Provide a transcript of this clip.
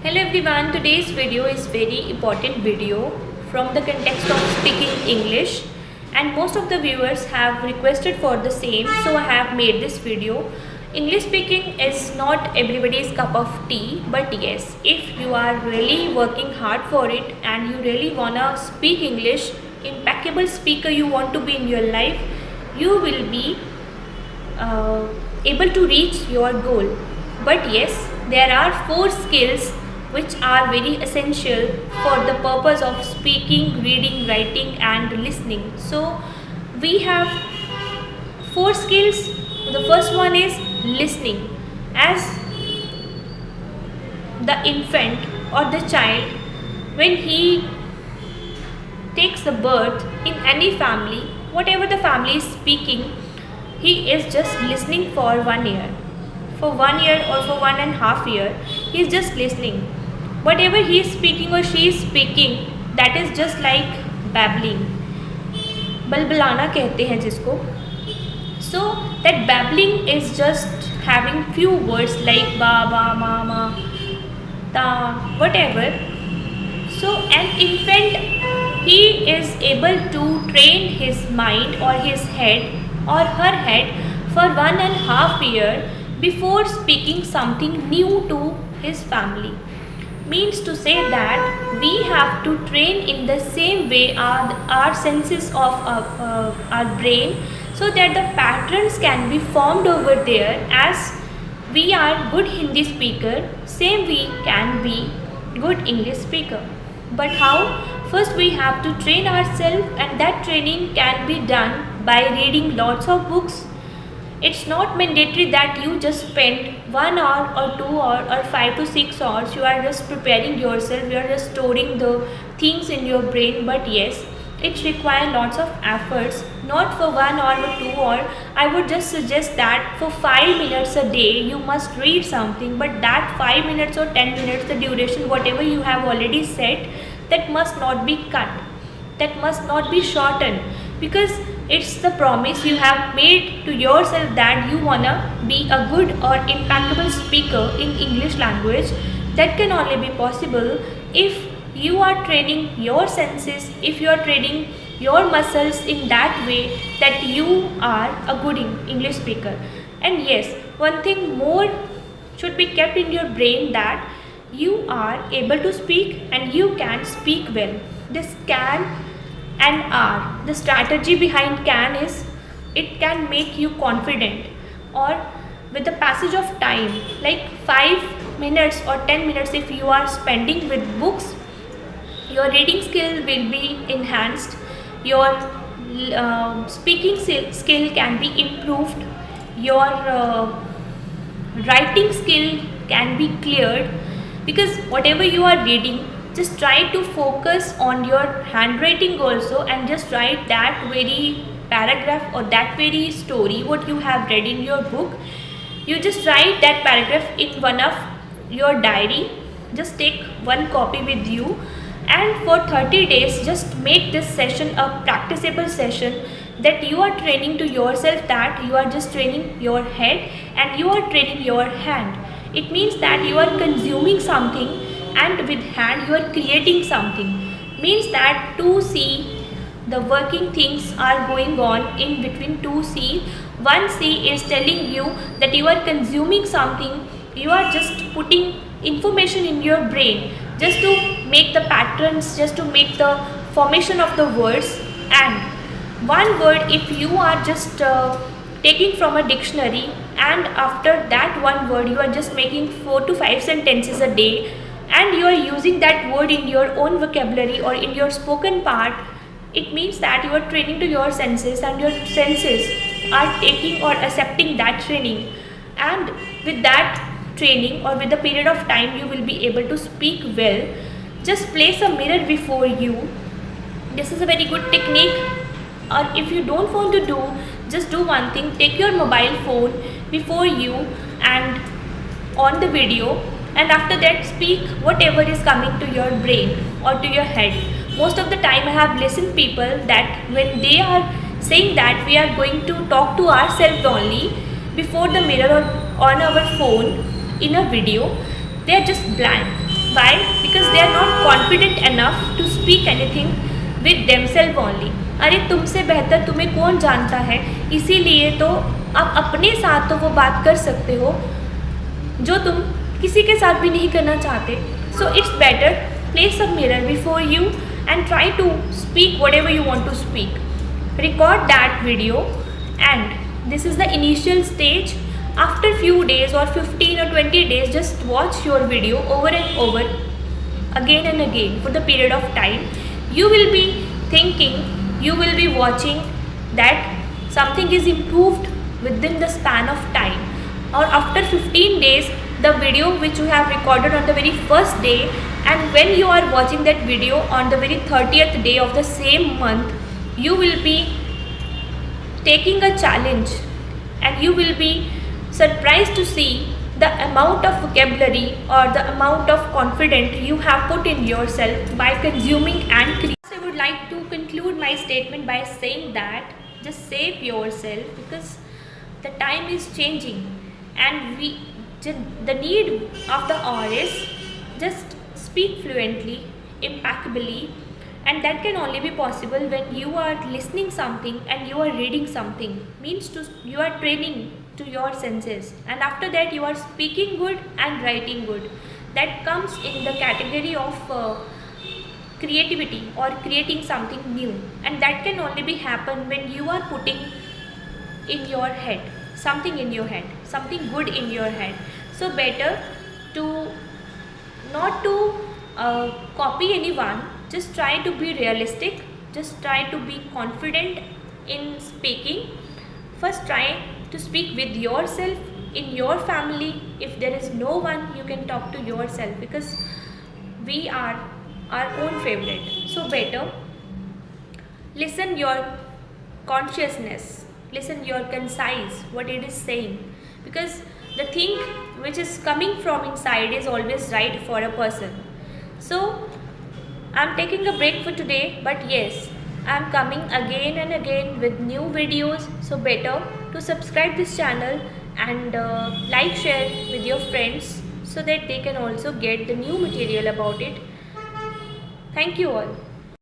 Hello everyone, today's video is very important video from the context of speaking English, and most of the viewers have requested for the same, so I have made this video. English speaking is not everybody's cup of tea, but yes, if you are really working hard for it and you really wanna speak English, impeccable speaker you want to be in your life, you will be able to reach your goal. But yes, there are 4 skills which are very essential for the purpose of speaking, reading, writing and listening. So we have 4 skills. The first one is listening. As the infant or the child, when he takes a birth in any family, whatever the family is speaking, he is just listening for 1 year. For 1 year or for 1.5 years, he is just listening. Whatever he is speaking or she is speaking, that is just like babbling. बलबलाना कहते हैं जिसको. So that babbling is just having few words like ba, ba, ma, ma, ta, whatever. So an infant, he is able to train his mind or his head or her head for 1.5 years before speaking something new to his family. Means to say that we have to train in the same way our senses of our brain, so that the patterns can be formed over there. As we are good Hindi speaker, same we can be good English speaker. But how? First we have to train ourselves, and that training can be done by reading lots of books. It's not mandatory that you just spend 1 hour or 2 hours or 5 to 6 hours. You are just preparing yourself, you are just storing the things in your brain. But yes, it requires lots of efforts, not for 1 hour or 2 hours. I would just suggest that for 5 minutes a day you must read something, but that 5 minutes or 10 minutes, the duration, whatever you have already set, that must not be cut, that must not be shortened, because it's the promise you have made to yourself that you wanna be a good or impeccable speaker in English language. That can only be possible if you are training your senses, if you are training your muscles in that way that you are a good English speaker. And yes, one thing more should be kept in your brain, that you are able to speak and you can speak well. This can and are. The strategy behind can is it can make you confident, or with the passage of time, like 5 minutes or 10 minutes if you are spending with books, your reading skill will be enhanced, your speaking skill can be improved, your writing skill can be cleared, because whatever you are reading, just try to focus on your handwriting also, and just write that very paragraph or that very story what you have read in your book. You just write that paragraph in one of your diary, just take one copy with you, and for 30 days just make this session a practicable session, that you are training to yourself, that you are just training your head and you are training your hand. It means that you are consuming something, and with hand you are creating something. Means that 2C, the working things are going on in between 2C. 1C is telling you that you are consuming something, you are just putting information in your brain just to make the patterns, just to make the formation of the words. And one word, if you are just taking from a dictionary, and after that one word you are just making 4 to 5 sentences a day, and you are using that word in your own vocabulary or in your spoken part, it means that you are training to your senses, and your senses are taking or accepting that training. And with that training, or with the period of time, you will be able to speak well. Just place a mirror before you. This is a very good technique. Or if you don't want to do, just do one thing, take your mobile phone before you and on the video, and after that speak whatever is coming to your brain or to your head. Most of the time I have listened people that when they are saying that we are going to talk to ourselves only before the mirror or on our phone in a video, they are just blank. Why? Because they are not confident enough to speak anything with themselves only. अरे तुमसे बेहतर तुम्हें कौन जानता है, इसीलिए तो आप अपने साथ तो वो बात कर सकते हो जो तुम किसी के साथ भी नहीं करना चाहते. So it's better place a mirror before you and try to speak whatever you want to speak. Record that video, and this is the initial stage. After few days or 15 or 20 days, just watch your video over and over again and again for the period of time. You will be thinking, you will be watching that something is improved within the span of time. Or after 15 days, the video which you have recorded on the very first day, and when you are watching that video on the very 30th day of the same month, you will be taking a challenge, and you will be surprised to see the amount of vocabulary or the amount of confidence you have put in yourself by consuming and creating. I would like to conclude my statement by saying that just save yourself, because the time is changing, and the need of the hour is just speak fluently, impeccably, and that can only be possible when you are listening something and you are reading something. Means you are training to your senses, and after that you are speaking good and writing good. That comes in the category of creativity or creating something new, and that can only be happen when you are putting in your head something in your head, something good in your head. So better to not to copy anyone, just try to be realistic, just try to be confident in speaking. First try to speak with yourself in your family. If there is no one, you can talk to yourself, because we are our own favorite. So better listen your consciousness, listen your concise what it is saying, because the thing which is coming from inside is always right for a person. So I'm taking a break for today, but yes, I'm coming again and again with new videos. So better to subscribe this channel and like, share with your friends so that they can also get the new material about it. Thank you all.